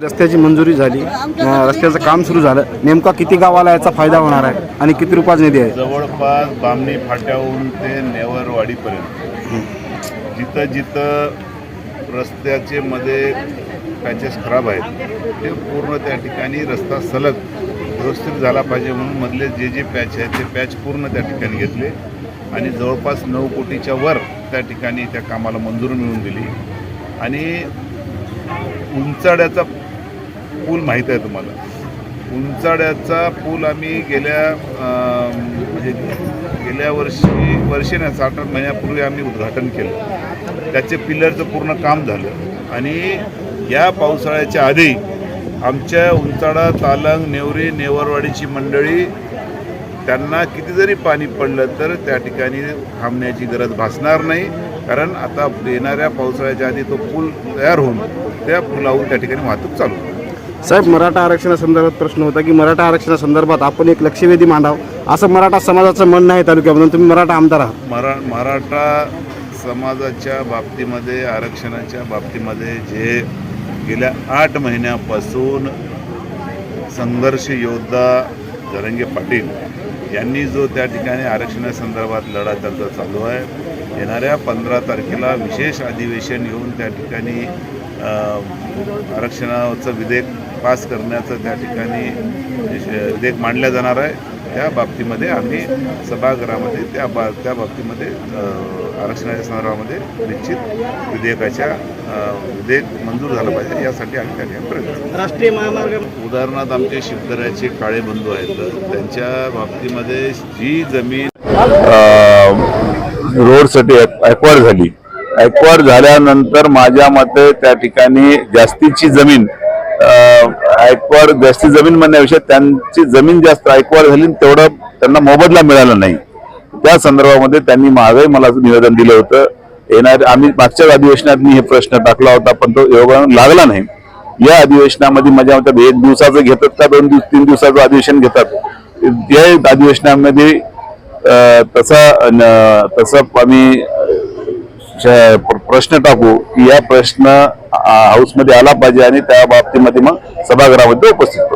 रस्त्याची मंजुरी झाली, रस्त्याचं काम सुरू झालं, नेमका किती गावाला याचा फायदा होणार आहे आणि किती रुपयाचा निधी आहे? जवळपास बामणी फाट्याहून ते नेवरवाडीपर्यंत जिथं जिथं रस्त्याचे मध्ये पॅचेस खराब आहेत ते पूर्ण त्या ठिकाणी रस्ता सलग व्यवस्थित झाला पाहिजे म्हणून मधले जे पॅच आहेत ते पॅच पूर्ण त्या ठिकाणी घेतले आणि जवळपास 9 कोटीच्या वर त्या ठिकाणी त्या कामाला मंजुरी मिळवून दिली. आणि उंचाड्याचा पूल माहीत आहे तुम्हाला, उंचाड्याचा पूल आम्ही गेल्या वर्षी नाही 7-8 महिन्यापूर्वी आम्ही उद्घाटन केलं. त्याचे पिलरचं पूर्ण काम झालं आणि या पावसाळ्याच्या आधी आमच्या उंचाडा, तालंग, नेवरी, नेवरवाडीची मंडळी त्यांना किती जरी पाणी पडलं तर त्या ठिकाणी थांबण्याची गरज भासणार नाही, कारण आता येणाऱ्या पावसाळ्याच्या आधी तो पूल तयार होऊन त्या पुलावरून त्या ठिकाणी वाहतूक चालू. साहेब, मराठा आरक्षणासंदर्भात प्रश्न होता की मराठा आरक्षणासंदर्भात आपण एक लक्षवेधी मांडावं असं मराठा समाजाचं म्हणणं आहे तालुक्यामधून. तुम्ही मराठा आमदार आहात. मराठा समाजाच्या बाबतीमध्ये, आरक्षणाच्या बाबतीमध्ये जे गेल्या 8 महिन्यापासून संघर्ष योद्धा जरांगे पाटील यांनी जो त्या ठिकाणी आरक्षणासंदर्भात लढा त्यांचा चालू आहे, येणाऱ्या 15 तारखेला विशेष अधिवेशन घेऊन त्या ठिकाणी आरक्षणाचं विधेयक पास करण्याचं त्या ठिकाणी विधेयक मांडलं जाणार आहे. त्या बाबतीमध्ये आम्ही सभागृहामध्ये त्या बाबतीमध्ये आरक्षणाच्या संदर्भामध्ये निश्चित विधेयक मंजूर झालं पाहिजे यासाठी आम्ही त्या ठिकाणी प्रयत्न. राष्ट्रीय महामार्ग उदाहरणार्थ आमचे शिवदऱ्याचे काळे बंधू आहेत, त्यांच्या बाबतीमध्ये जी जमीन रोडसाठी ॲक्वायर झाली, ॲक्वायर झाल्यानंतर माझ्या मते त्या ठिकाणी जास्तीची जमीन जास्ती जमीन म्हणण्याविषयी त्यांची जमीन जास्त ॲक्वायर झाली, तेवढं त्यांना मोबदला मिळाला नाही. त्या संदर्भामध्ये त्यांनी मागही मला निवेदन दिलं होतं. आम्ही मागच्या अधिवेशनात मी हे प्रश्न टाकला होता, पण तो योगायोगाने लागला नाही. या अधिवेशनामध्ये माझ्या मते 1 दिवसाचं घेतात का 2-3 दिवसाचं अधिवेशन घेतात, या अधिवेशनामध्ये तसा आम्ही प्रश्न टाकू की या प्रश्न हाऊसमध्ये आला पाहिजे आणि त्या बाबतीमध्ये मग सभागृहामध्ये उपस्थित करू.